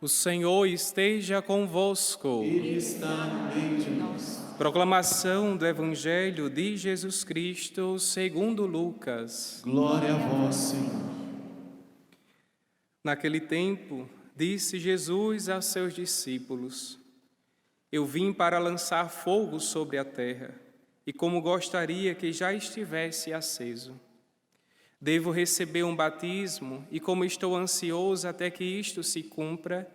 O Senhor esteja convosco. Ele está no meio de nós. Proclamação do Evangelho de Jesus Cristo segundo Lucas. Glória a vós, Senhor. Naquele tempo, disse Jesus aos seus discípulos: Eu vim para lançar fogo sobre a terra, e como gostaria que já estivesse aceso. Devo receber um batismo, e como estou ansioso até que isto se cumpra,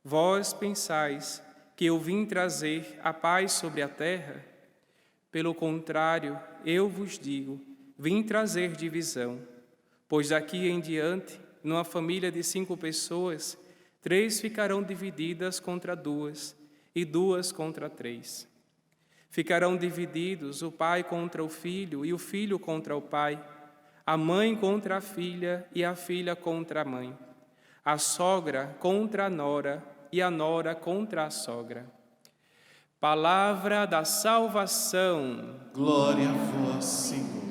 vós pensais que eu vim trazer a paz sobre a terra? Pelo contrário, eu vos digo, vim trazer divisão. Pois daqui em diante, numa família de 5 pessoas, 3 ficarão divididas contra 2, e 2 contra 3. Ficarão divididos o pai contra o filho, e o filho contra o pai, a mãe contra a filha, e a filha contra a mãe, a sogra contra a nora, e a nora contra a sogra. Palavra da salvação. Glória a vós, Senhor.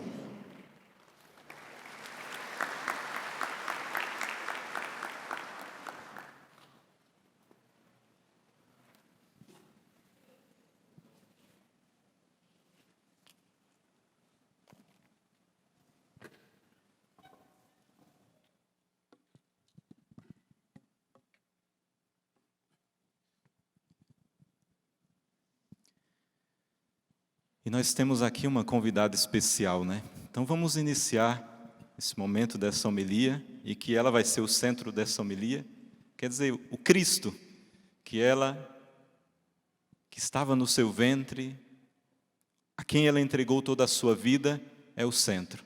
E nós temos aqui uma convidada especial, né? Então vamos iniciar esse momento dessa homilia, e que ela vai ser o centro dessa homilia. Quer dizer, o Cristo, que estava no seu ventre, a quem ela entregou toda a sua vida, é o centro.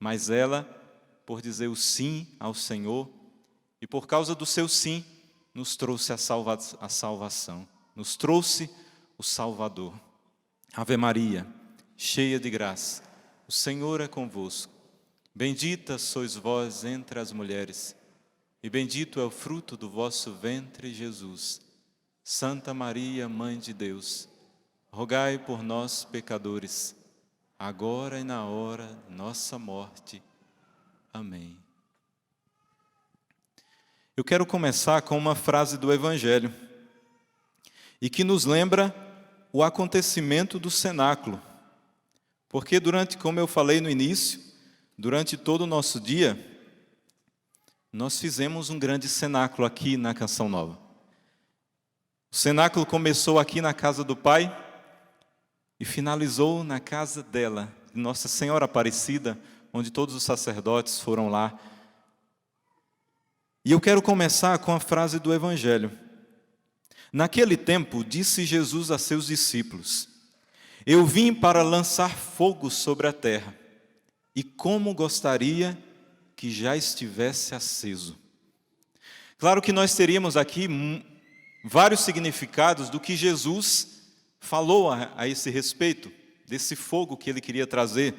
Mas ela, por dizer o sim ao Senhor, e por causa do seu sim, nos trouxe a salvação, nos trouxe o Salvador. Ave Maria, cheia de graça, o Senhor é convosco. Bendita sois vós entre as mulheres, e bendito é o fruto do vosso ventre, Jesus. Santa Maria, Mãe de Deus, rogai por nós, pecadores, agora e na hora de nossa morte. Amém. Eu quero começar com uma frase do Evangelho, e que nos lembra o acontecimento do cenáculo, porque como eu falei no início, durante todo o nosso dia, nós fizemos um grande cenáculo aqui na Canção Nova. O cenáculo começou aqui na casa do Pai e finalizou na casa dela, Nossa Senhora Aparecida, onde todos os sacerdotes foram lá. E eu quero começar com a frase do Evangelho. Naquele tempo, disse Jesus a seus discípulos: Eu vim para lançar fogo sobre a terra, e como gostaria que já estivesse aceso. Claro que nós teríamos aqui vários significados do que Jesus falou a esse respeito, desse fogo que ele queria trazer.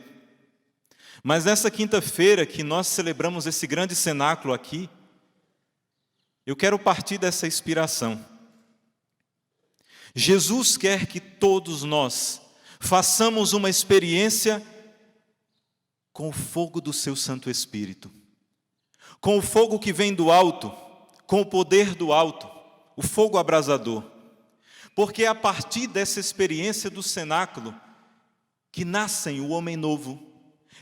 Mas nessa quinta-feira que nós celebramos esse grande cenáculo aqui, eu quero partir dessa inspiração. Jesus quer que todos nós façamos uma experiência com o fogo do seu Santo Espírito, com o fogo que vem do alto, com o poder do alto, o fogo abrasador. Porque é a partir dessa experiência do cenáculo que nascem o homem novo.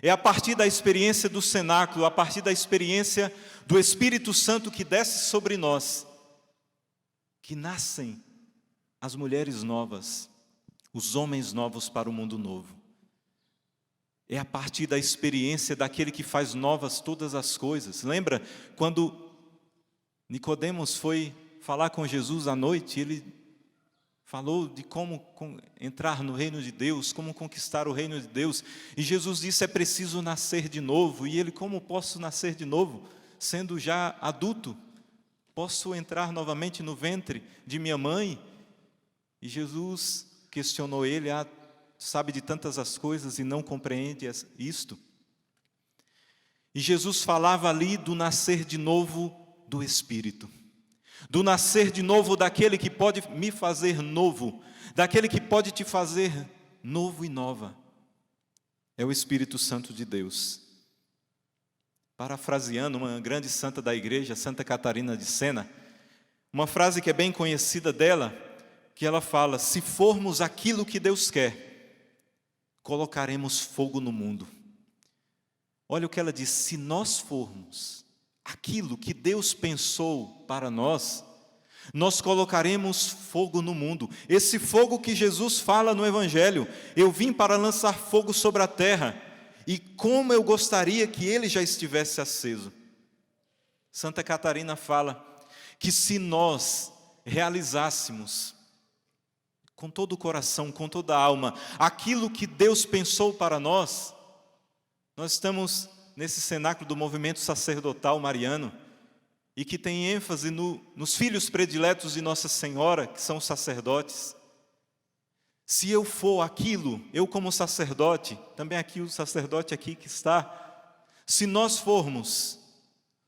É a partir da experiência do cenáculo, a partir da experiência do Espírito Santo que desce sobre nós, que nascem as mulheres novas, os homens novos para o mundo novo. É a partir da experiência daquele que faz novas todas as coisas. Lembra quando Nicodemos foi falar com Jesus à noite, ele falou de como entrar no reino de Deus, como conquistar o reino de Deus. E Jesus disse, é preciso nascer de novo. E ele, como posso nascer de novo? Sendo já adulto, posso entrar novamente no ventre de minha mãe? E Jesus questionou ele, sabe de tantas as coisas e não compreende isto? E Jesus falava ali do nascer de novo do Espírito, do nascer de novo daquele que pode me fazer novo, daquele que pode te fazer novo e nova. É o Espírito Santo de Deus. Parafraseando uma grande santa da igreja, Santa Catarina de Sena, Uma frase que é bem conhecida dela, que ela fala: se formos aquilo que Deus quer, colocaremos fogo no mundo. Olha o que ela diz: se nós formos aquilo que Deus pensou para nós, nós colocaremos fogo no mundo. Esse fogo que Jesus fala no Evangelho: eu vim para lançar fogo sobre a terra, e como eu gostaria que ele já estivesse aceso. Santa Catarina fala que se nós realizássemos com todo o coração, com toda a alma, aquilo que Deus pensou para nós. Nós estamos nesse cenáculo do movimento sacerdotal mariano, e que tem ênfase nos filhos prediletos de Nossa Senhora, que são os sacerdotes. Se eu for aquilo, eu como sacerdote, também aqui o sacerdote aqui que está, se nós formos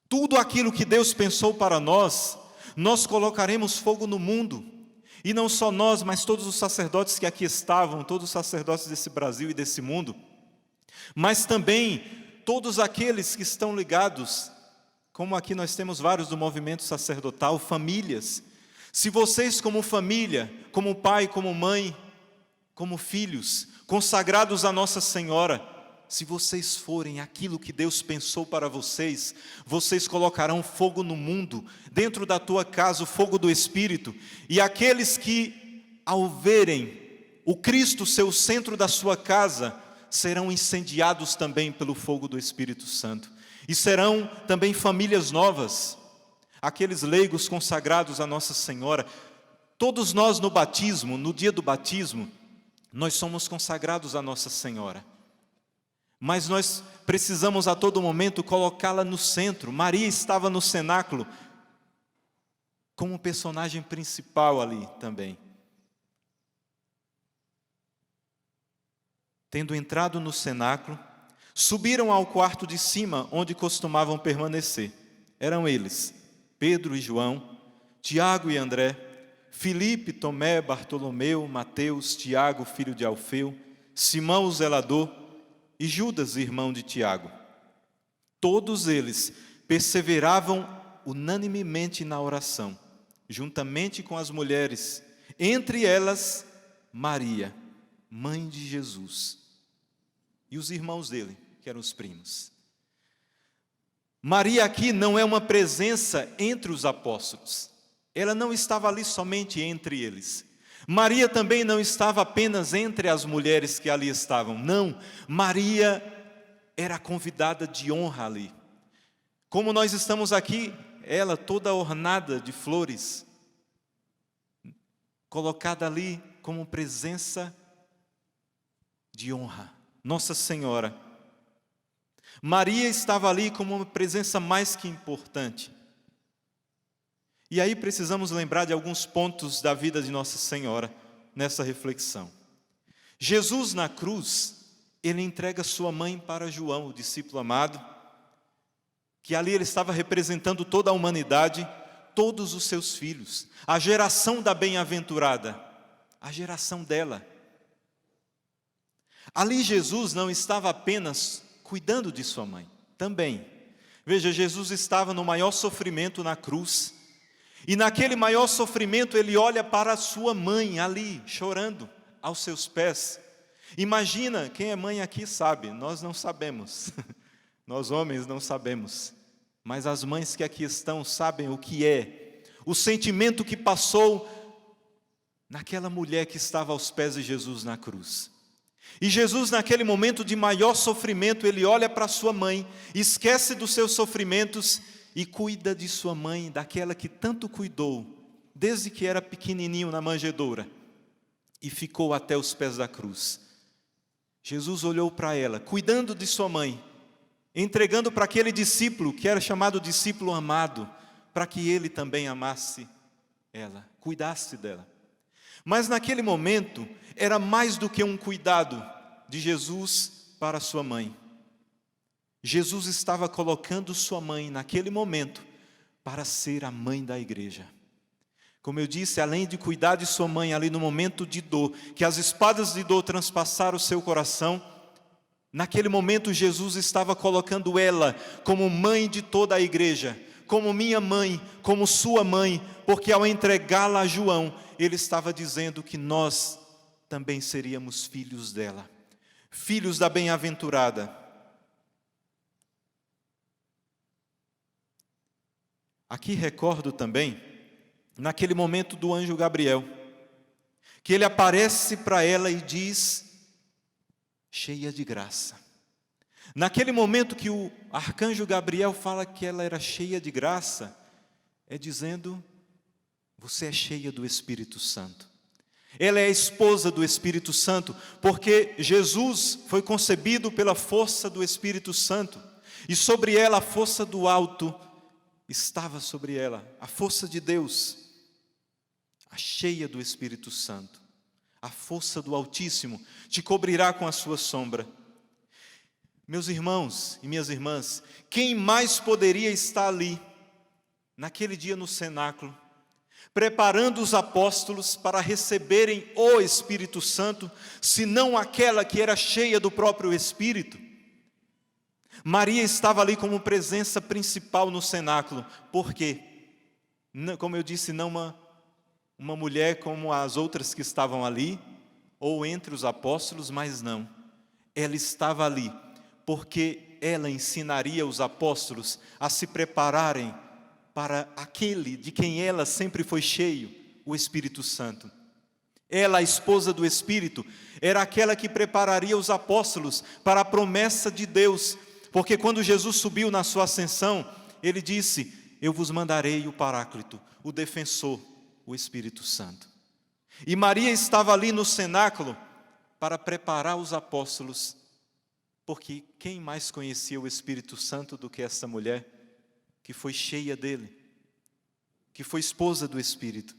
tudo aquilo que Deus pensou para nós, nós colocaremos fogo no mundo. E não só nós, mas todos os sacerdotes que aqui estavam, todos os sacerdotes desse Brasil e desse mundo, mas também todos aqueles que estão ligados, como aqui nós temos vários do movimento sacerdotal, famílias. Se vocês como família, como pai, como mãe, como filhos, consagrados a Nossa Senhora, se vocês forem aquilo que Deus pensou para vocês, vocês colocarão fogo no mundo, dentro da tua casa, o fogo do Espírito. E aqueles que, ao verem o Cristo ser o centro da sua casa, serão incendiados também pelo fogo do Espírito Santo. E serão também famílias novas, aqueles leigos consagrados a Nossa Senhora. Todos nós no batismo, no dia do batismo, nós somos consagrados a Nossa Senhora. Mas nós precisamos a todo momento colocá-la no centro. Maria estava no cenáculo como personagem principal ali também. Tendo entrado no cenáculo, subiram ao quarto de cima, onde costumavam permanecer. Eram eles, Pedro e João, Tiago e André, Filipe, Tomé, Bartolomeu, Mateus, Tiago, filho de Alfeu, Simão o zelador, e Judas, irmão de Tiago. Todos eles perseveravam unanimemente na oração, juntamente com as mulheres, entre elas Maria, mãe de Jesus, e os irmãos dele, que eram os primos. Maria aqui não é uma presença entre os apóstolos, ela não estava ali somente entre eles. Maria também não estava apenas entre as mulheres que ali estavam, não, Maria era a convidada de honra ali. Como nós estamos aqui, ela toda ornada de flores, colocada ali como presença de honra, Nossa Senhora. Maria estava ali como uma presença mais que importante. E aí precisamos lembrar de alguns pontos da vida de Nossa Senhora nessa reflexão. Jesus na cruz, ele entrega sua mãe para João, o discípulo amado, que ali ele estava representando toda a humanidade, todos os seus filhos, a geração da bem-aventurada, a geração dela. Ali Jesus não estava apenas cuidando de sua mãe, também. Veja, Jesus estava no maior sofrimento na cruz, e naquele maior sofrimento ele olha para a sua mãe ali, chorando aos seus pés. Imagina, quem é mãe aqui sabe, nós não sabemos, nós homens não sabemos, mas as mães que aqui estão sabem o que é, o sentimento que passou naquela mulher que estava aos pés de Jesus na cruz. E Jesus, naquele momento de maior sofrimento, ele olha para sua mãe, esquece dos seus sofrimentos e cuida de sua mãe, daquela que tanto cuidou, desde que era pequenininho na manjedoura, e ficou até os pés da cruz. Jesus olhou para ela, cuidando de sua mãe, entregando para aquele discípulo, que era chamado discípulo amado, para que ele também amasse ela, cuidasse dela. Mas naquele momento, era mais do que um cuidado de Jesus para sua mãe. Jesus estava colocando sua mãe naquele momento para ser a mãe da igreja. Como eu disse, além de cuidar de sua mãe ali no momento de dor, que as espadas de dor transpassaram o seu coração, naquele momento Jesus estava colocando ela como mãe de toda a igreja, como minha mãe, como sua mãe, porque ao entregá-la a João, ele estava dizendo que nós também seríamos filhos dela, filhos da bem-aventurada. Aqui recordo também, naquele momento do anjo Gabriel, que ele aparece para ela e diz, cheia de graça. Naquele momento que o arcanjo Gabriel fala que ela era cheia de graça, é dizendo, você é cheia do Espírito Santo. Ela é a esposa do Espírito Santo, porque Jesus foi concebido pela força do Espírito Santo, e sobre ela a força do alto estava sobre ela, a força de Deus, a cheia do Espírito Santo, a força do Altíssimo te cobrirá com a sua sombra. Meus irmãos e minhas irmãs, quem mais poderia estar ali, naquele dia no cenáculo, preparando os apóstolos para receberem o Espírito Santo, senão aquela que era cheia do próprio Espírito? Maria estava ali como presença principal no cenáculo, porque, como eu disse, não uma mulher como as outras que estavam ali, ou entre os apóstolos, mas não, ela estava ali, porque ela ensinaria os apóstolos a se prepararem para aquele de quem ela sempre foi cheio, o Espírito Santo. Ela, a esposa do Espírito, era aquela que prepararia os apóstolos para a promessa de Deus, porque quando Jesus subiu na sua ascensão, ele disse, eu vos mandarei o Paráclito, o defensor, o Espírito Santo. E Maria estava ali no cenáculo para preparar os apóstolos, porque quem mais conhecia o Espírito Santo do que essa mulher, que foi cheia dele, que foi esposa do Espírito?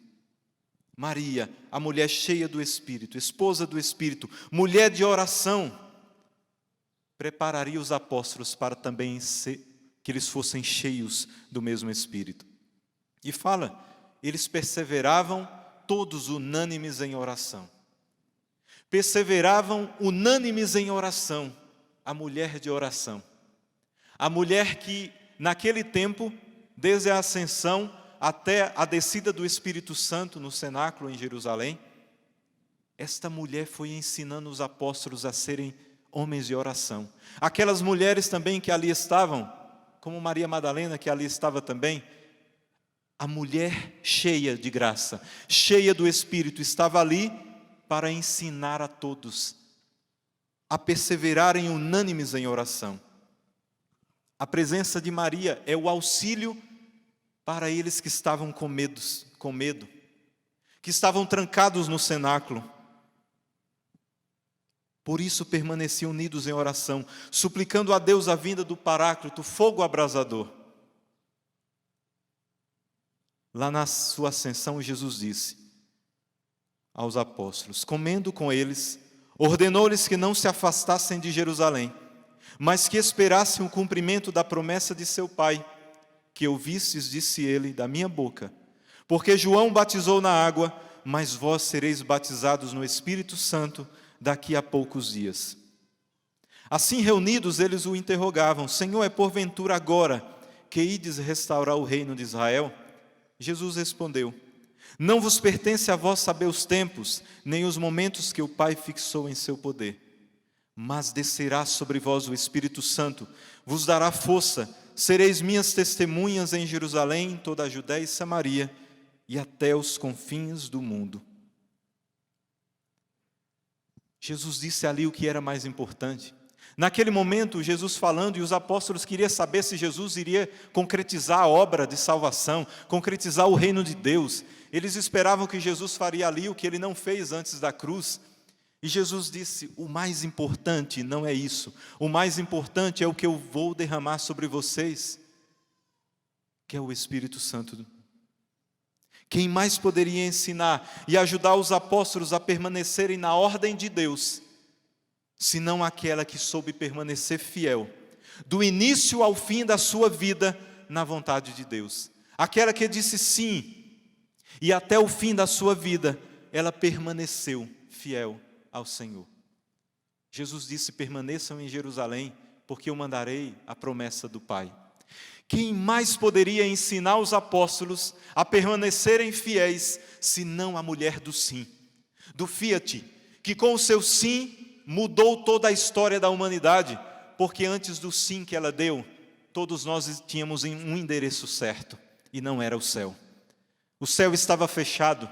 Maria, a mulher cheia do Espírito, esposa do Espírito, mulher de oração, prepararia os apóstolos para também que eles fossem cheios do mesmo Espírito. E fala, eles perseveravam todos unânimes em oração. Perseveravam unânimes em oração, a mulher de oração. A mulher que, naquele tempo, desde a ascensão até a descida do Espírito Santo no cenáculo em Jerusalém, esta mulher foi ensinando os apóstolos a serem homens de oração. Aquelas mulheres também que ali estavam, como Maria Madalena, que ali estava também, a mulher cheia de graça, cheia do Espírito, estava ali para ensinar a todos a perseverarem unânimes em oração. A presença de Maria é o auxílio para eles que estavam com medo, que estavam trancados no cenáculo. Por isso permaneciam unidos em oração, suplicando a Deus a vinda do Paráclito, fogo abrasador. Lá na sua ascensão, Jesus disse aos apóstolos, comendo com eles, ordenou-lhes que não se afastassem de Jerusalém, mas que esperassem o cumprimento da promessa de seu Pai, que ouvistes, disse ele, da minha boca. Porque João batizou na água, mas vós sereis batizados no Espírito Santo daqui a poucos dias. Assim reunidos, eles o interrogavam, Senhor, é porventura agora que ides restaurar o reino de Israel? Jesus respondeu, não vos pertence a vós saber os tempos, nem os momentos que o Pai fixou em seu poder. Mas descerá sobre vós o Espírito Santo, vos dará força, sereis minhas testemunhas em Jerusalém, em toda a Judéia e Samaria, e até os confins do mundo. Jesus disse ali o que era mais importante. Naquele momento, Jesus falando, e os apóstolos queriam saber se Jesus iria concretizar a obra de salvação, concretizar o reino de Deus. Eles esperavam que Jesus faria ali o que ele não fez antes da cruz. E Jesus disse, o mais importante não é isso. O mais importante é o que eu vou derramar sobre vocês, que é o Espírito Santo. Quem mais poderia ensinar e ajudar os apóstolos a permanecerem na ordem de Deus, senão aquela que soube permanecer fiel, do início ao fim da sua vida, na vontade de Deus. Aquela que disse sim, e até o fim da sua vida, ela permaneceu fiel ao Senhor. Jesus disse, permaneçam em Jerusalém, porque eu mandarei a promessa do Pai. Quem mais poderia ensinar os apóstolos a permanecerem fiéis, senão a mulher do sim, do fiat, que com o seu sim mudou toda a história da humanidade, porque antes do sim que ela deu, todos nós tínhamos um endereço certo, e não era o céu. O céu estava fechado,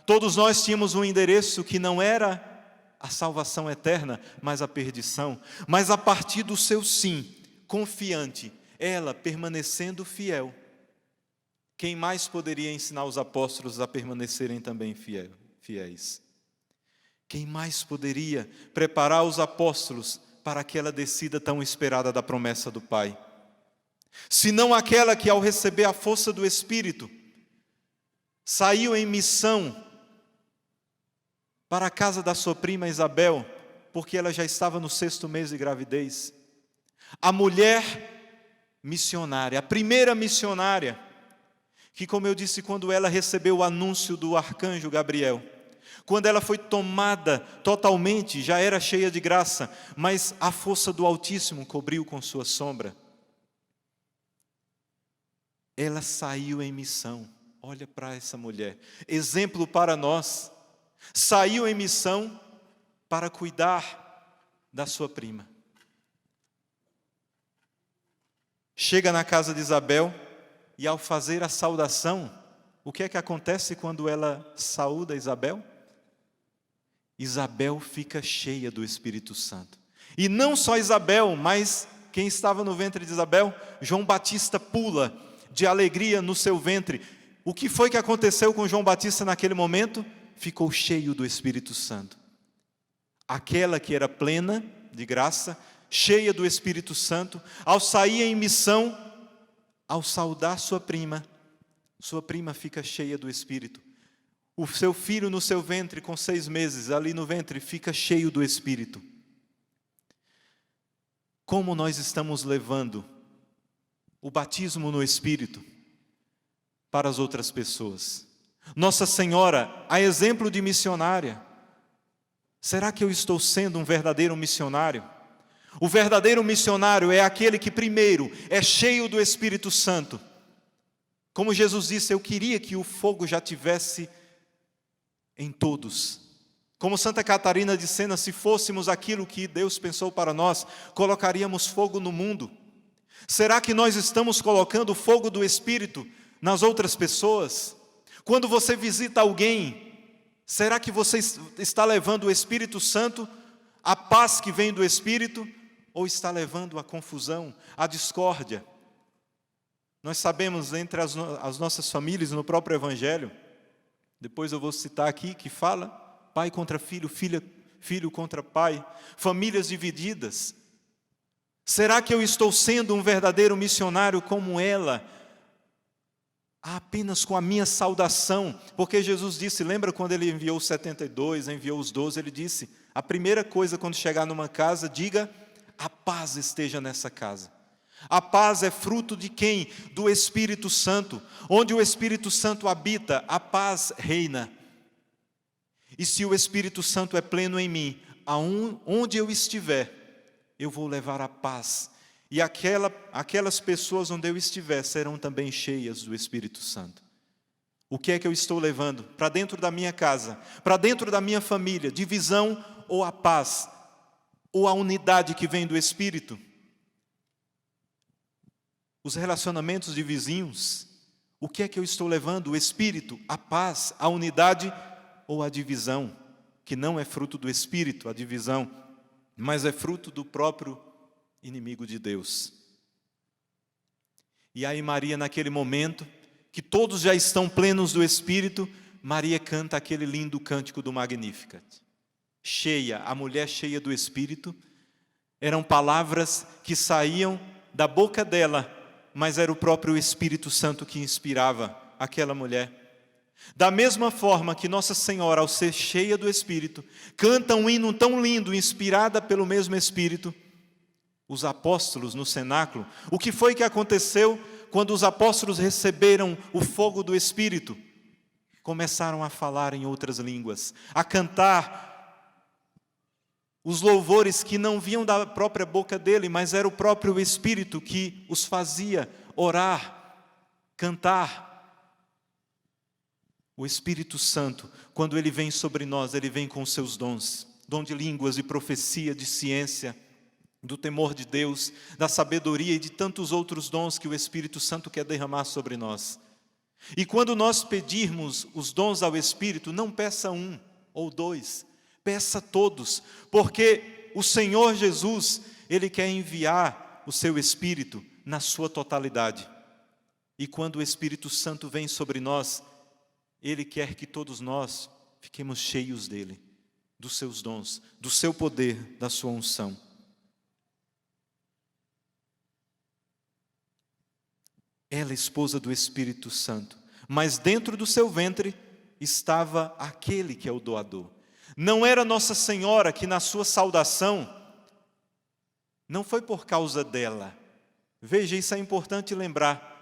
todos nós tínhamos um endereço que não era a salvação eterna, mas a perdição. Mas a partir do seu sim, confiante, ela permanecendo fiel, quem mais poderia ensinar os apóstolos a permanecerem também fiéis? Quem mais poderia preparar os apóstolos para aquela descida tão esperada da promessa do Pai? Senão aquela que, ao receber a força do Espírito, saiu em missão para a casa da sua prima Isabel, porque ela já estava no 6º mês de gravidez. A mulher missionária, a primeira missionária, que, como eu disse, quando ela recebeu o anúncio do arcanjo Gabriel, quando ela foi tomada totalmente, já era cheia de graça, mas a força do Altíssimo cobriu com sua sombra. Ela saiu em missão. Olha para essa mulher, exemplo para nós. Saiu em missão para cuidar da sua prima. Chega na casa de Isabel e, ao fazer a saudação, o que é que acontece quando ela saúda Isabel? Isabel fica cheia do Espírito Santo. E não só Isabel, mas quem estava no ventre de Isabel? João Batista pula de alegria no seu ventre. O que foi que aconteceu com João Batista naquele momento? Ficou cheio do Espírito Santo. Aquela que era plena de graça, cheia do Espírito Santo, ao sair em missão, ao saudar sua prima fica cheia do Espírito. O seu filho no seu ventre, com 6 meses, ali no ventre, fica cheio do Espírito. Como nós estamos levando o batismo no Espírito para as outras pessoas? Nossa Senhora, a exemplo de missionária, será que eu estou sendo um verdadeiro missionário? O verdadeiro missionário é aquele que primeiro é cheio do Espírito Santo. Como Jesus disse, eu queria que o fogo já tivesse em todos. Como Santa Catarina de Sena, se fôssemos aquilo que Deus pensou para nós, colocaríamos fogo no mundo. Será que nós estamos colocando o fogo do Espírito nas outras pessoas? Quando você visita alguém, será que você está levando o Espírito Santo, a paz que vem do Espírito, ou está levando a confusão, a discórdia? Nós sabemos entre as nossas famílias, no próprio Evangelho, depois eu vou citar aqui, que fala pai contra filho, filho contra pai, famílias divididas. Será que eu estou sendo um verdadeiro missionário como ela? Apenas com a minha saudação, porque Jesus disse, lembra quando ele enviou os 72, enviou os 12, ele disse, a primeira coisa quando chegar numa casa, diga, a paz esteja nessa casa. A paz é fruto de quem? Do Espírito Santo. Onde o Espírito Santo habita, a paz reina. E se o Espírito Santo é pleno em mim, onde eu estiver, eu vou levar a paz. E aquelas pessoas onde eu estiver serão também cheias do Espírito Santo. O que é que eu estou levando? Para dentro da minha casa, para dentro da minha família, divisão ou a paz, ou a unidade que vem do Espírito? Os relacionamentos de vizinhos, o que é que eu estou levando? O Espírito, a paz, a unidade ou a divisão? Que não é fruto do Espírito, a divisão, mas é fruto do próprio inimigo de Deus. E aí Maria, naquele momento, que todos já estão plenos do Espírito, Maria canta aquele lindo cântico do Magnificat. Cheia, a mulher cheia do Espírito, eram palavras que saíam da boca dela, mas era o próprio Espírito Santo que inspirava aquela mulher. Da mesma forma que Nossa Senhora, ao ser cheia do Espírito, canta um hino tão lindo, inspirada pelo mesmo Espírito, os apóstolos no cenáculo, o que foi que aconteceu quando os apóstolos receberam o fogo do Espírito? Começaram a falar em outras línguas, a cantar os louvores que não vinham da própria boca dele, mas era o próprio Espírito que os fazia orar, cantar. O Espírito Santo, quando Ele vem sobre nós, Ele vem com os seus dons. Dom de línguas, de profecia, de ciência, do temor de Deus, da sabedoria e de tantos outros dons que o Espírito Santo quer derramar sobre nós. E quando nós pedirmos os dons ao Espírito, não peça um ou dois, peça todos, porque o Senhor Jesus, Ele quer enviar o seu Espírito na sua totalidade. E quando o Espírito Santo vem sobre nós, Ele quer que todos nós fiquemos cheios dEle, dos seus dons, do seu poder, da sua unção. Ela é esposa do Espírito Santo, mas dentro do seu ventre estava aquele que é o doador. Não era Nossa Senhora que na sua saudação, não foi por causa dela. Veja, isso é importante lembrar.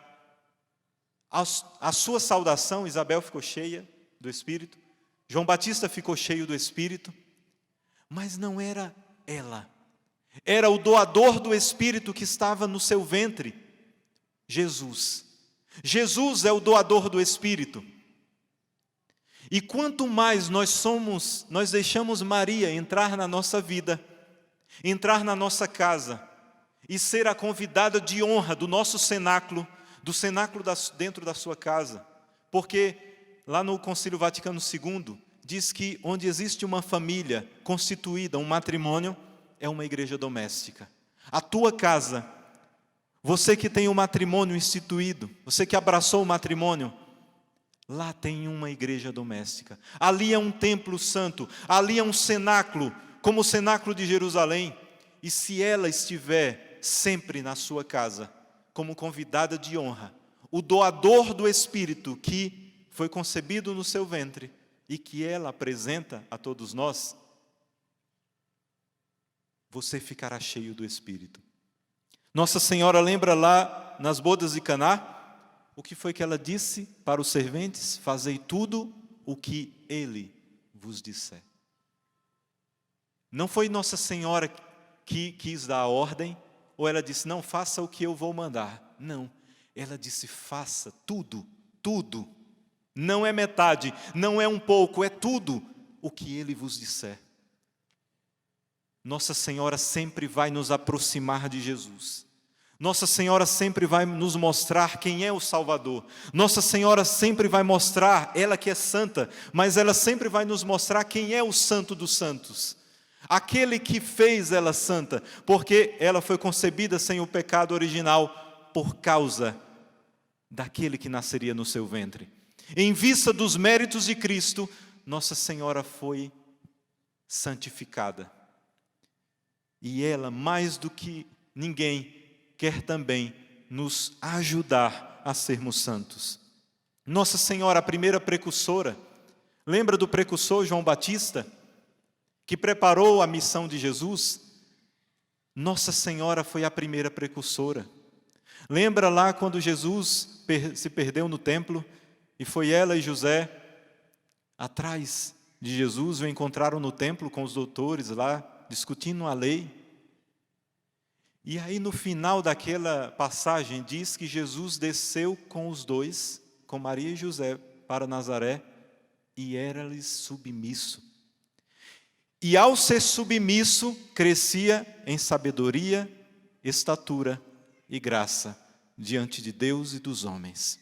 A sua saudação, Isabel ficou cheia do Espírito, João Batista ficou cheio do Espírito, mas não era ela. Era o doador do Espírito que estava no seu ventre, Jesus. Jesus é o doador do Espírito. E quanto mais nós deixamos Maria entrar na nossa vida, entrar na nossa casa e ser a convidada de honra do nosso cenáculo, do cenáculo dentro da sua casa. Porque lá no Concílio Vaticano II, diz que onde existe uma família constituída, um matrimônio, é uma igreja doméstica. A tua casa, você que tem o matrimônio instituído, você que abraçou o matrimônio, lá tem uma igreja doméstica. Ali é um templo santo, ali é um cenáculo, como o cenáculo de Jerusalém. E se ela estiver sempre na sua casa, como convidada de honra, o doador do Espírito que foi concebido no seu ventre e que ela apresenta a todos nós, você ficará cheio do Espírito. Nossa Senhora lembra lá nas bodas de Caná, o que foi que ela disse para os serventes? Fazei tudo o que Ele vos disser. Não foi Nossa Senhora que quis dar a ordem, ou ela disse, não, faça o que eu vou mandar. Não, ela disse, faça tudo, tudo. Não é metade, não é um pouco, é tudo o que Ele vos disser. Nossa Senhora sempre vai nos aproximar de Jesus. Nossa Senhora sempre vai nos mostrar quem é o Salvador. Nossa Senhora sempre vai mostrar, ela que é santa, mas ela sempre vai nos mostrar quem é o Santo dos Santos. Aquele que fez ela santa, porque ela foi concebida sem o pecado original, por causa daquele que nasceria no seu ventre. Em vista dos méritos de Cristo, Nossa Senhora foi santificada. E ela, mais do que ninguém, quer também nos ajudar a sermos santos. Nossa Senhora, a primeira precursora, lembra do precursor João Batista, que preparou a missão de Jesus? Nossa Senhora foi a primeira precursora. Lembra lá quando Jesus se perdeu no templo, e foi ela e José atrás de Jesus, o encontraram no templo com os doutores lá, discutindo a lei. E aí no final daquela passagem diz que Jesus desceu com os dois, com Maria e José, para Nazaré, e era-lhes submisso. E ao ser submisso, crescia em sabedoria, estatura e graça diante de Deus e dos homens.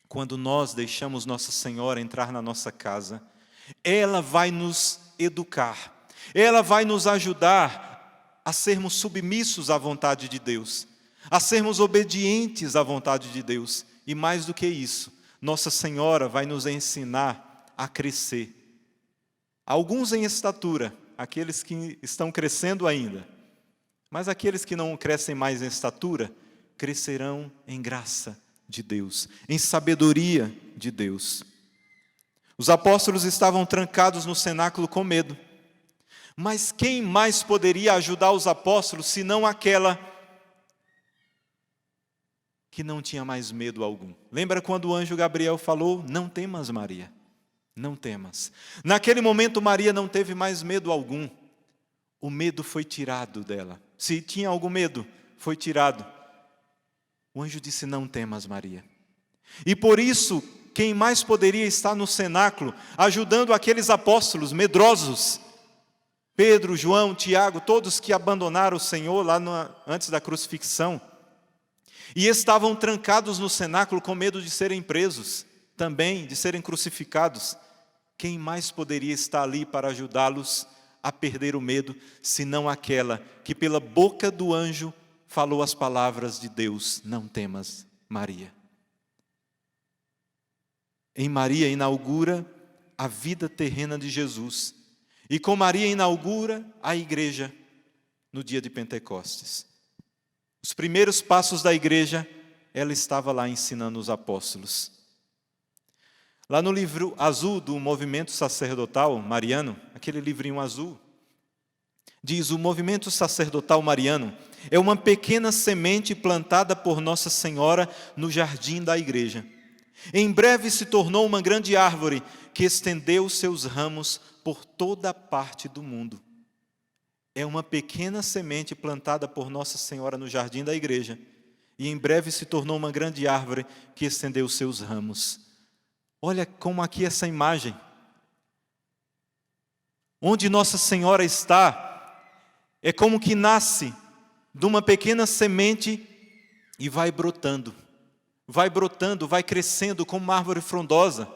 Quando nós deixamos Nossa Senhora entrar na nossa casa, ela vai nos educar, ela vai nos ajudar a sermos submissos à vontade de Deus, a sermos obedientes à vontade de Deus. E mais do que isso, Nossa Senhora vai nos ensinar a crescer. Alguns em estatura, aqueles que estão crescendo ainda, mas aqueles que não crescem mais em estatura, crescerão em graça de Deus, em sabedoria de Deus. Os apóstolos estavam trancados no cenáculo com medo. Mas quem mais poderia ajudar os apóstolos, senão aquela que não tinha mais medo algum? Lembra quando o anjo Gabriel falou, não temas, Maria, não temas. Naquele momento Maria não teve mais medo algum. O medo foi tirado dela. Se tinha algum medo, foi tirado. O anjo disse: não temas, Maria. E por isso, quem mais poderia estar no cenáculo, ajudando aqueles apóstolos medrosos? Pedro, João, Tiago, todos que abandonaram o Senhor lá antes da crucifixão. E estavam trancados no cenáculo com medo de serem presos, também de serem crucificados. Quem mais poderia estar ali para ajudá-los a perder o medo, senão aquela que pela boca do anjo falou as palavras de Deus: não temas, Maria. Em Maria inaugura a vida terrena de Jesus. E com Maria inaugura a igreja no dia de Pentecostes. Os primeiros passos da igreja, ela estava lá ensinando os apóstolos. Lá no livro azul do movimento sacerdotal mariano, aquele livrinho azul, diz: o movimento sacerdotal mariano é uma pequena semente plantada por Nossa Senhora no jardim da igreja. Em breve se tornou uma grande árvore que estendeu seus ramos por toda a parte do mundo. É uma pequena semente plantada por Nossa Senhora no jardim da igreja, e em breve se tornou uma grande árvore que estendeu seus ramos. Olha como aqui essa imagem. Onde Nossa Senhora está, é como que nasce de uma pequena semente e vai brotando, vai crescendo como uma árvore frondosa.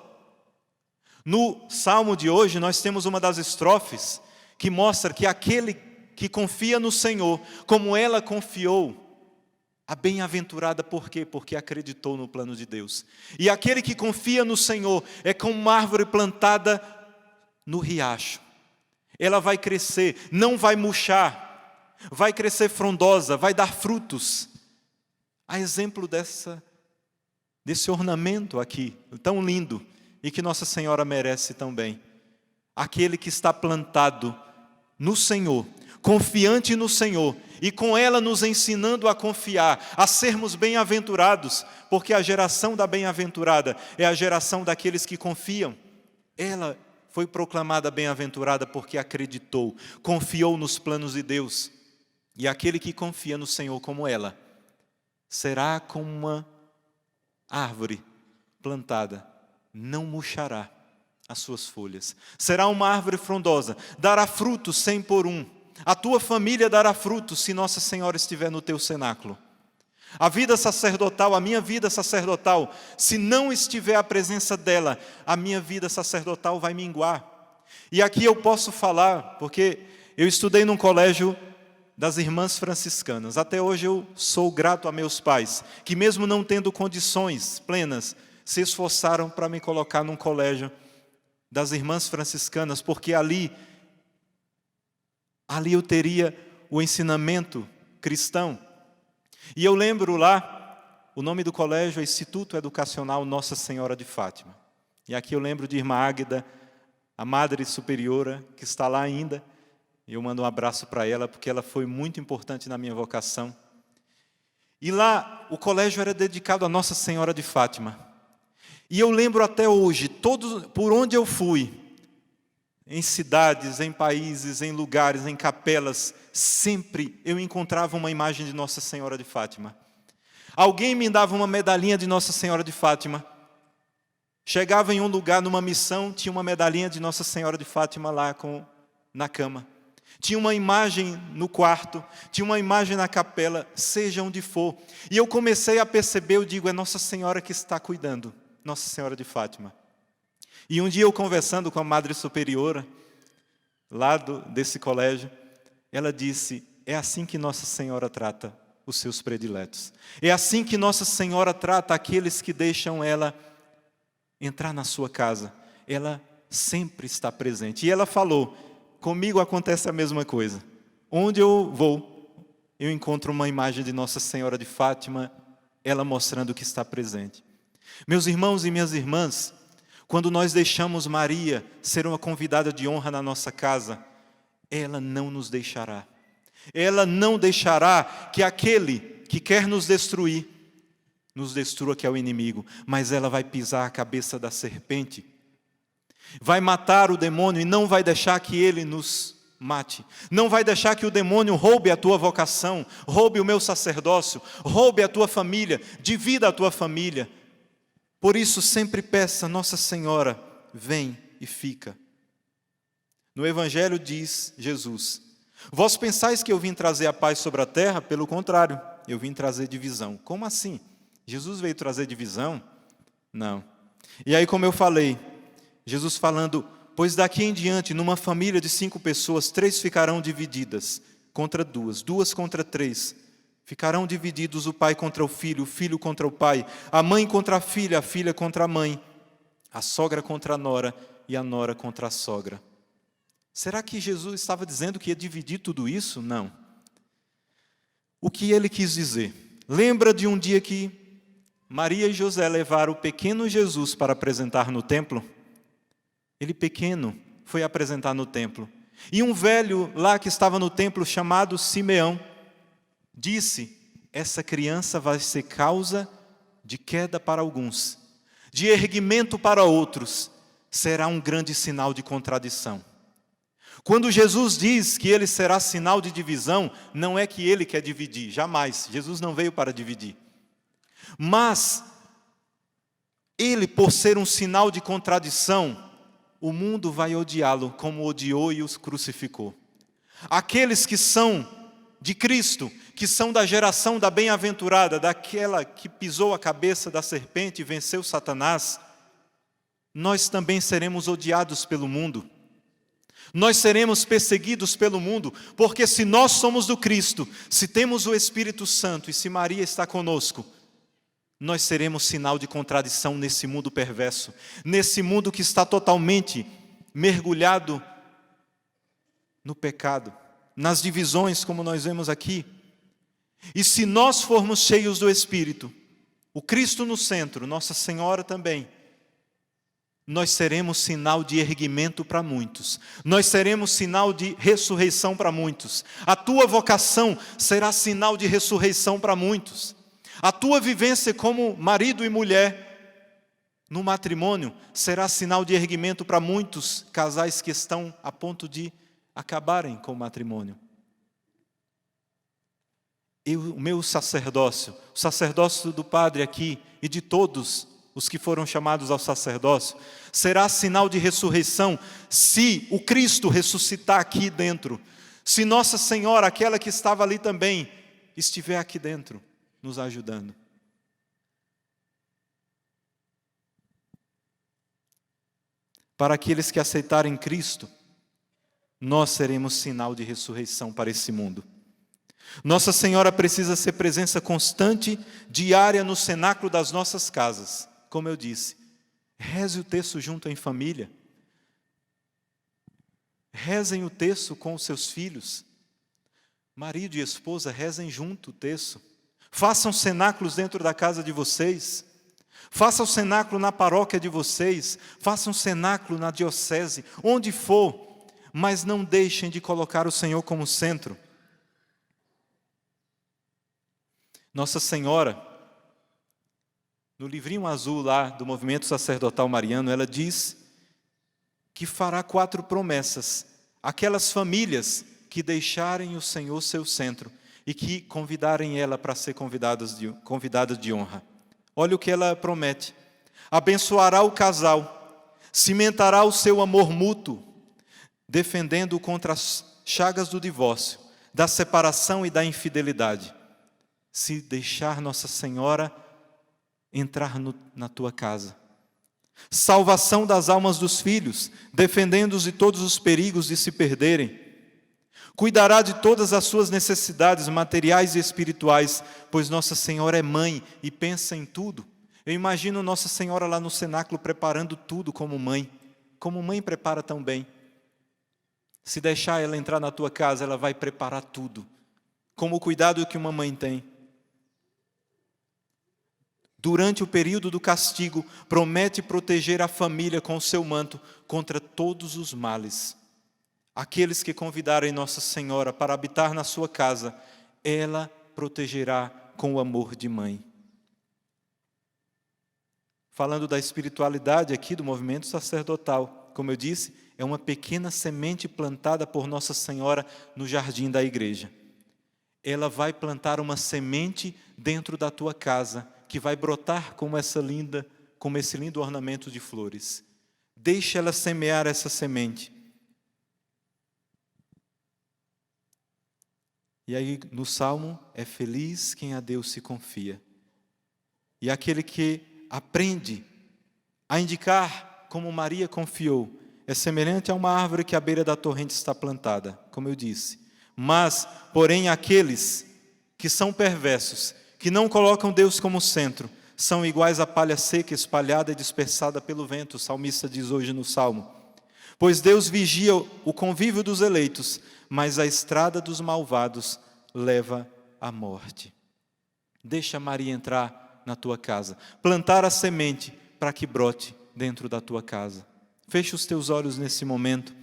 No Salmo de hoje, nós temos uma das estrofes que mostra que aquele que confia no Senhor, como ela confiou, a bem-aventurada, por quê? Porque acreditou no plano de Deus. E aquele que confia no Senhor é como uma árvore plantada no riacho. Ela vai crescer, não vai murchar, vai crescer frondosa, vai dar frutos. A exemplo desse ornamento aqui, tão lindo, e que Nossa Senhora merece também. Aquele que está plantado no Senhor, confiante no Senhor, e com ela nos ensinando a confiar, a sermos bem-aventurados, porque a geração da bem-aventurada é a geração daqueles que confiam. Ela foi proclamada bem-aventurada porque acreditou, confiou nos planos de Deus. E aquele que confia no Senhor como ela, será como uma árvore plantada, não murchará as suas folhas. Será uma árvore frondosa, dará frutos 100 por 1. A tua família dará frutos se Nossa Senhora estiver no teu cenáculo. A vida sacerdotal, a minha vida sacerdotal, se não estiver a presença dela, a minha vida sacerdotal vai minguar. E aqui eu posso falar, porque eu estudei num colégio das irmãs franciscanas. Até hoje eu sou grato a meus pais, que mesmo não tendo condições plenas, se esforçaram para me colocar num colégio das irmãs franciscanas, porque ali eu teria o ensinamento cristão. E eu lembro lá, o nome do colégio é Instituto Educacional Nossa Senhora de Fátima. E aqui eu lembro de irmã Águeda, a Madre Superiora, que está lá ainda. E eu mando um abraço para ela, porque ela foi muito importante na minha vocação. E lá, o colégio era dedicado a Nossa Senhora de Fátima. E eu lembro até hoje, por onde eu fui, em cidades, em países, em lugares, em capelas, sempre eu encontrava uma imagem de Nossa Senhora de Fátima. Alguém me dava uma medalhinha de Nossa Senhora de Fátima. Chegava em um lugar, numa missão, tinha uma medalhinha de Nossa Senhora de Fátima lá na cama. Tinha uma imagem no quarto, tinha uma imagem na capela, seja onde for. E eu comecei a perceber, eu digo, é Nossa Senhora que está cuidando, Nossa Senhora de Fátima. E um dia eu conversando com a Madre Superiora, lá desse colégio, ela disse, é assim que Nossa Senhora trata os seus prediletos. É assim que Nossa Senhora trata aqueles que deixam ela entrar na sua casa. Ela sempre está presente. E ela falou, comigo acontece a mesma coisa. Onde eu vou, eu encontro uma imagem de Nossa Senhora de Fátima, ela mostrando que está presente. Meus irmãos e minhas irmãs, quando nós deixamos Maria ser uma convidada de honra na nossa casa, ela não nos deixará. Ela não deixará que aquele que quer nos destruir, nos destrua, que é o inimigo, mas ela vai pisar a cabeça da serpente, vai matar o demônio e não vai deixar que ele nos mate. Não vai deixar que o demônio roube a tua vocação, roube o meu sacerdócio, roube a tua família, divida a tua família. Por isso, sempre peça, Nossa Senhora, vem e fica. No Evangelho diz Jesus: vós pensais que eu vim trazer a paz sobre a terra? Pelo contrário, eu vim trazer divisão. Como assim? Jesus veio trazer divisão? Não. E aí, como eu falei, Jesus falando: pois daqui em diante, numa família de 5 pessoas, 3 ficarão divididas contra 2, 2 contra 3. Ficarão divididos o pai contra o filho contra o pai, a mãe contra a filha contra a mãe, a sogra contra a nora e a nora contra a sogra. Será que Jesus estava dizendo que ia dividir tudo isso? Não. O que ele quis dizer? Lembra de um dia que Maria e José levaram o pequeno Jesus para apresentar no templo? Ele pequeno foi apresentar no templo. E um velho lá que estava no templo, chamado Simeão, disse: essa criança vai ser causa de queda para alguns, de erguimento para outros, será um grande sinal de contradição. Quando Jesus diz que ele será sinal de divisão, não é que ele quer dividir, jamais. Jesus não veio para dividir. Mas ele, por ser um sinal de contradição, o mundo vai odiá-lo como odiou e os crucificou. Aqueles que são de Cristo, que são da geração da bem-aventurada, daquela que pisou a cabeça da serpente e venceu Satanás, nós também seremos odiados pelo mundo. Nós seremos perseguidos pelo mundo, porque se nós somos do Cristo, se temos o Espírito Santo e se Maria está conosco, nós seremos sinal de contradição nesse mundo perverso, nesse mundo que está totalmente mergulhado no pecado, nas divisões, como nós vemos aqui. E se nós formos cheios do Espírito, o Cristo no centro, Nossa Senhora também, nós seremos sinal de erguimento para muitos, nós seremos sinal de ressurreição para muitos. A tua vocação será sinal de ressurreição para muitos. A tua vivência como marido e mulher no matrimônio será sinal de erguimento para muitos casais que estão a ponto de acabarem com o matrimônio. O meu sacerdócio, o sacerdócio do padre aqui e de todos os que foram chamados ao sacerdócio, será sinal de ressurreição se o Cristo ressuscitar aqui dentro, se Nossa Senhora, aquela que estava ali também, estiver aqui dentro, nos ajudando. Para aqueles que aceitarem Cristo, nós seremos sinal de ressurreição para esse mundo. Nossa Senhora precisa ser presença constante, diária no cenáculo das nossas casas. Como eu disse, reze o texto junto em família. Rezem o texto com os seus filhos. Marido e esposa, rezem junto o texto. Façam cenáculos dentro da casa de vocês. Façam cenáculo na paróquia de vocês. Façam cenáculo na diocese, onde for. Mas não deixem de colocar o Senhor como centro. Nossa Senhora, no livrinho azul lá do Movimento Sacerdotal Mariano, ela diz que fará 4 promessas. Aquelas famílias que deixarem o Senhor seu centro e que convidarem ela para ser convidadas de honra. Olha o que ela promete: abençoará o casal, cimentará o seu amor mútuo, defendendo-o contra as chagas do divórcio, da separação e da infidelidade. Se deixar Nossa Senhora entrar na tua casa. Salvação das almas dos filhos, defendendo-os de todos os perigos de se perderem. Cuidará de todas as suas necessidades materiais e espirituais, pois Nossa Senhora é mãe e pensa em tudo. Eu imagino Nossa Senhora lá no cenáculo preparando tudo como mãe prepara tão bem. Se deixar ela entrar na tua casa, ela vai preparar tudo, como o cuidado que uma mãe tem. Durante o período do castigo, promete proteger a família com o seu manto contra todos os males. Aqueles que convidarem Nossa Senhora para habitar na sua casa, ela protegerá com o amor de mãe. Falando da espiritualidade aqui do movimento sacerdotal, como eu disse, é uma pequena semente plantada por Nossa Senhora no jardim da igreja. Ela vai plantar uma semente dentro da tua casa, que vai brotar como esse lindo ornamento de flores. Deixa ela semear essa semente. E aí no Salmo, é feliz quem a Deus se confia. E aquele que aprende a indicar como Maria confiou, é semelhante a uma árvore que à beira da torrente está plantada, como eu disse. Mas, porém, aqueles que são perversos, que não colocam Deus como centro, são iguais à palha seca, espalhada e dispersada pelo vento, o salmista diz hoje no Salmo. Pois Deus vigia o convívio dos eleitos, mas a estrada dos malvados leva à morte. Deixa Maria entrar na tua casa, plantar a semente para que brote dentro da tua casa. Fecha os teus olhos nesse momento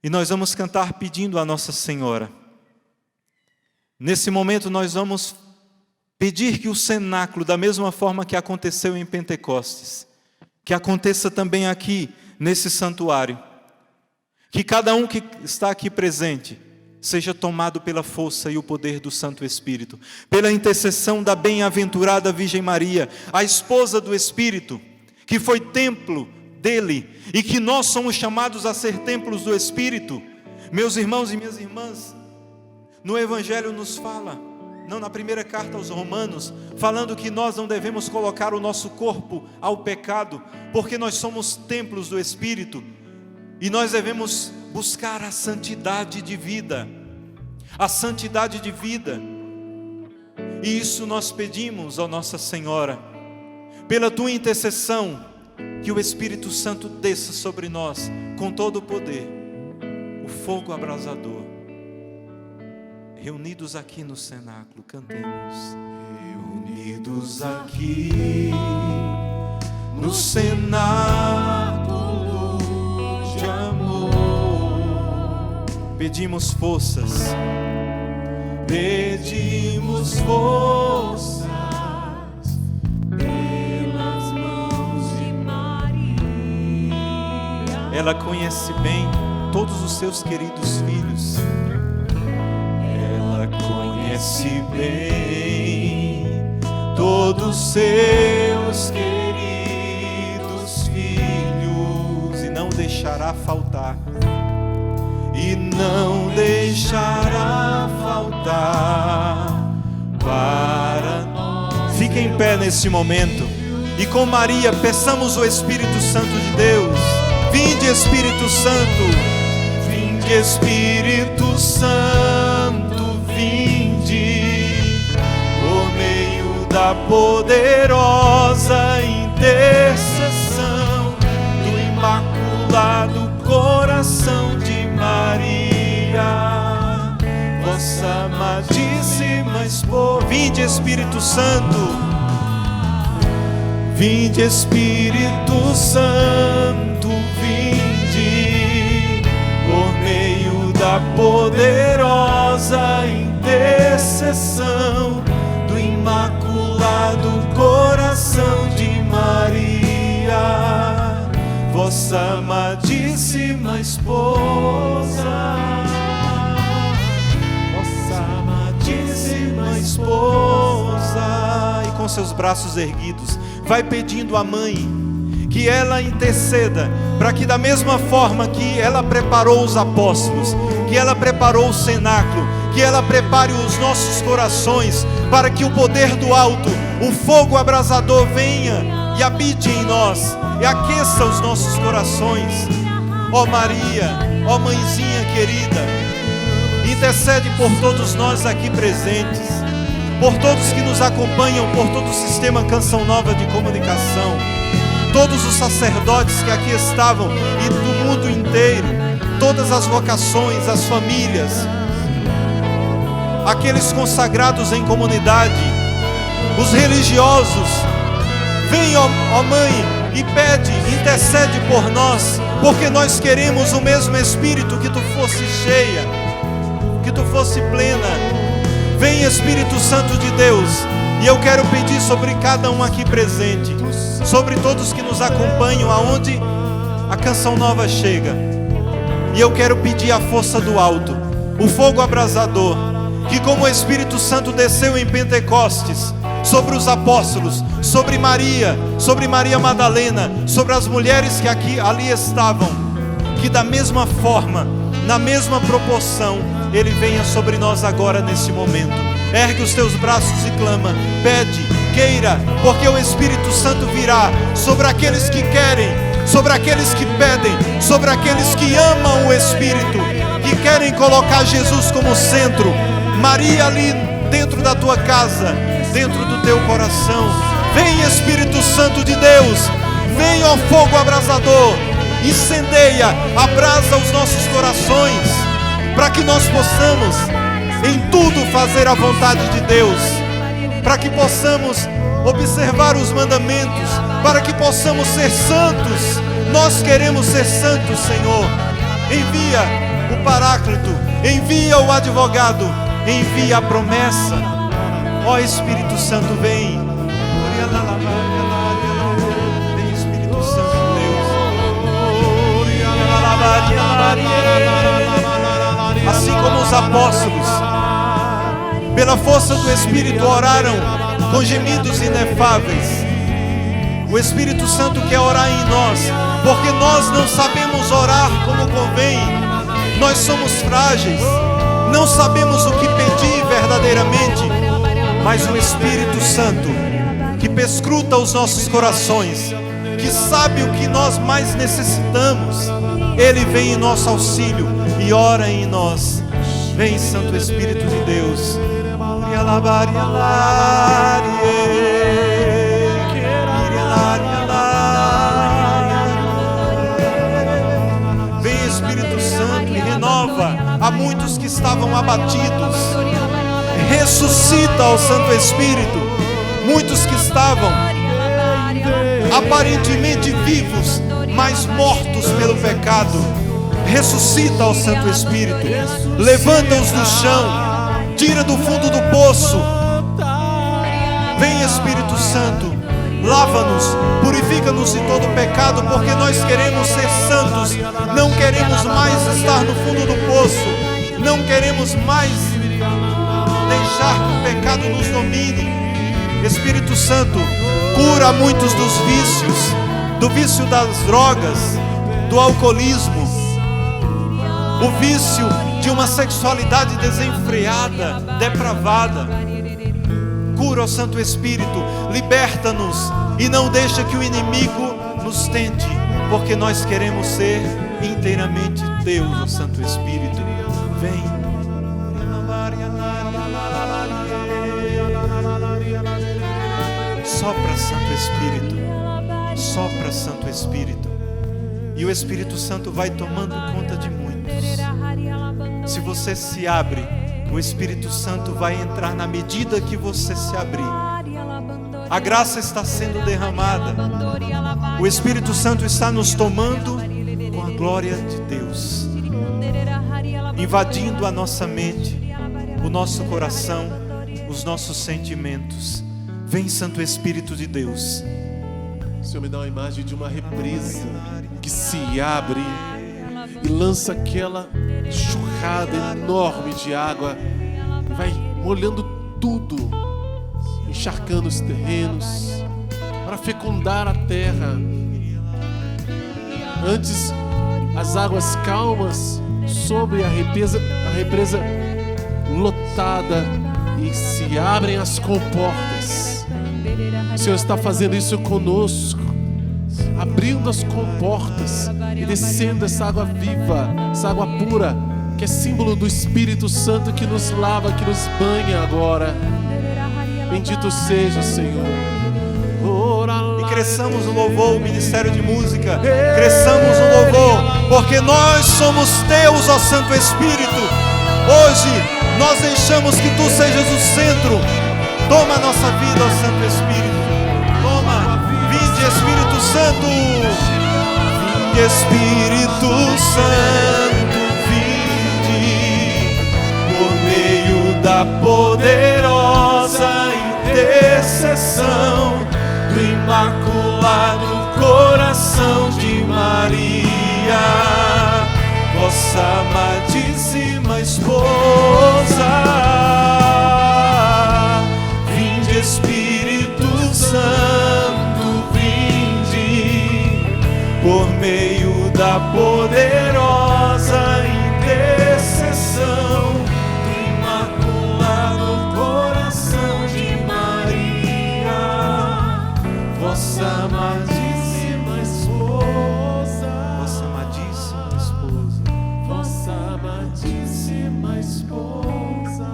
e nós vamos cantar pedindo a Nossa Senhora. Nesse momento nós vamos pedir que o cenáculo, da mesma forma que aconteceu em Pentecostes, que aconteça também aqui nesse santuário, que cada um que está aqui presente seja tomado pela força e o poder do Santo Espírito, pela intercessão da bem-aventurada Virgem Maria, a esposa do Espírito, que foi templo dele e que nós somos chamados a ser templos do Espírito. Meus irmãos e minhas irmãs, no Evangelho nos fala, não, na primeira carta aos Romanos, falando que nós não devemos colocar o nosso corpo ao pecado, porque nós somos templos do Espírito, e nós devemos buscar a santidade de vida, a santidade de vida, e isso nós pedimos, ó Nossa Senhora, pela tua intercessão, que o Espírito Santo desça sobre nós, com todo o poder, o fogo abrasador. Reunidos aqui no cenáculo, cantemos. Reunidos aqui no cenáculo de amor, pedimos forças, pedimos forças pelas mãos de Maria. Ela conhece bem todos os seus queridos filhos. Conhece bem todos seus queridos filhos e não deixará faltar. E não deixará faltar para nós. Fique em pé nesse momento e com Maria peçamos o Espírito Santo de Deus. Vinde, Espírito Santo. Vinde, Espírito Santo. Vinde, por meio da poderosa intercessão do Imaculado Coração de Maria, vossa amadíssima esposa. Vinde, Espírito Santo. Vinde, Espírito Santo, vinde, por meio da poderosa intercessão do Imaculado Coração de Maria, vossa amadíssima esposa, vossa amadíssima esposa. E com seus braços erguidos, vai pedindo à mãe que ela interceda, para que da mesma forma que ela preparou os apóstolos, que ela preparou o cenáculo, que ela prepare os nossos corações, para que o poder do alto, o fogo abrasador venha e habite em nós, e aqueça os nossos corações. Ó Maria, ó mãezinha querida, intercede por todos nós aqui presentes, por todos que nos acompanham, por todo o sistema Canção Nova de comunicação, todos os sacerdotes que aqui estavam e do mundo inteiro, todas as vocações, as famílias, aqueles consagrados em comunidade, os religiosos. Vem, ó Mãe, e pede, intercede por nós, porque nós queremos o mesmo Espírito, que tu fosse cheia, que tu fosse plena. Vem, Espírito Santo de Deus, e eu quero pedir sobre cada um aqui presente, sobre todos que nos acompanham, aonde a canção nova chega. E eu quero pedir a força do alto, o fogo abrasador, que como o Espírito Santo desceu em Pentecostes, sobre os apóstolos, sobre Maria Madalena, sobre as mulheres que ali estavam, que da mesma forma, na mesma proporção, Ele venha sobre nós agora nesse momento. Ergue os teus braços e clama, pede, queira, porque o Espírito Santo virá sobre aqueles que querem, sobre aqueles que pedem, sobre aqueles que amam o Espírito, que querem colocar Jesus como centro. Maria ali dentro da tua casa, dentro do teu coração. Vem, Espírito Santo de Deus, vem, ó fogo abrasador, incendeia, abrasa os nossos corações, para que nós possamos em tudo fazer a vontade de Deus, para que possamos observar os mandamentos, para que possamos ser santos. Nós queremos ser santos, Senhor. Envia o Paráclito, envia o advogado, envia a promessa. Ó Espírito Santo, vem. Vem, Espírito Santo de Deus. Assim como os apóstolos, pela força do Espírito, oraram com gemidos inefáveis, o Espírito Santo quer orar em nós, porque nós não sabemos orar como convém. Nós somos frágeis, não sabemos o que pedir verdadeiramente, mas o Espírito Santo, que perscruta os nossos corações, que sabe o que nós mais necessitamos, Ele vem em nosso auxílio e ora em nós. Vem, Santo Espírito de Deus. Vem, Espírito Santo, e renova a muitos que estavam abatidos. Ressuscita, ó Santo Espírito, muitos que estavam aparentemente vivos, mas mortos pelo pecado. Ressuscita, ó Santo Espírito, levanta-os do chão, tira do fundo do poço. Vem, Espírito Santo, lava-nos, purifica-nos de todo pecado, porque nós queremos ser santos, não queremos mais estar no fundo do poço, não queremos mais deixar que o pecado nos domine. Espírito Santo, cura muitos dos vícios, do vício das drogas, do alcoolismo, o vício de uma sexualidade desenfreada, depravada. Cura, ó Santo Espírito, liberta-nos e não deixa que o inimigo nos tente, porque nós queremos ser inteiramente Deus, ó Santo Espírito. Vem. Sopra, Santo Espírito, sopra, Santo Espírito, e o Espírito Santo vai tomando conta de muitos. Se você se abre, o Espírito Santo vai entrar na medida que você se abrir. A graça está sendo derramada, o Espírito Santo está nos tomando com a glória de Deus, invadindo a nossa mente, o nosso coração, os nossos sentimentos. Vem, Santo Espírito de Deus. O Senhor me dá uma imagem de uma represa que se abre e lança aquela enxurrada enorme de água, vai molhando tudo, encharcando os terrenos, para fecundar a terra. Antes, as águas calmas sobre a represa lotada, e se abrem as comportas. O Senhor está fazendo isso conosco, abrindo as comportas e descendo essa água viva, essa água pura, que é símbolo do Espírito Santo que nos lava, que nos banha agora. Bendito seja, Senhor. E cresçamos no louvor, o ministério de música, cresçamos no louvor, porque nós somos teus, ó Santo Espírito. Hoje nós deixamos que tu sejas o centro. Toma a nossa vida, ó Santo Espírito. Toma, vinde, Espírito Santo. Vinde, Espírito Santo, vinde, por meio da poderosa intercessão do Imaculado Coração de Maria. vossa amadíssima esposa. Vinde, Espírito Santo, vinde, por meio da poderosa intercessão do Imaculado Coração de Maria, vossa amadíssima esposa, vossa amadíssima esposa, vossa amadíssima esposa.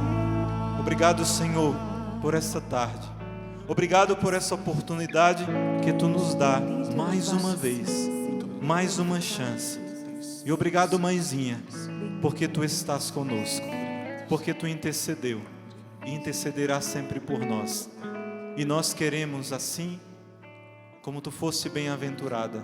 Obrigado, Senhor, por essa tarde. Obrigado por essa oportunidade que Tu nos dá mais uma vez, mais uma chance. E obrigado, mãezinha, porque Tu estás conosco, porque Tu intercedeu e intercederá sempre por nós. E nós queremos, assim como Tu fosse bem-aventurada,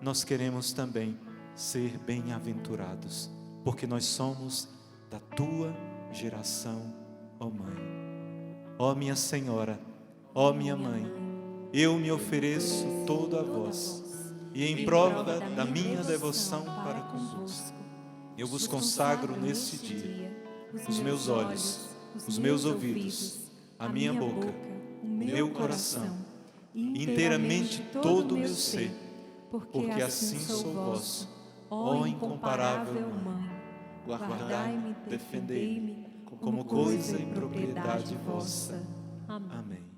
nós queremos também ser bem-aventurados, porque nós somos da Tua geração, ó Mãe. Ó minha Senhora, ó minha Mãe, eu me ofereço todo a vós, e em prova da minha devoção para convosco, eu vos consagro nesse dia os meus olhos, os meus ouvidos, a minha boca, o meu coração, inteiramente todo o meu ser, porque assim sou vosso, ó incomparável Mãe. Guardai-me, defendei-me, como coisa e propriedade vossa. Amém.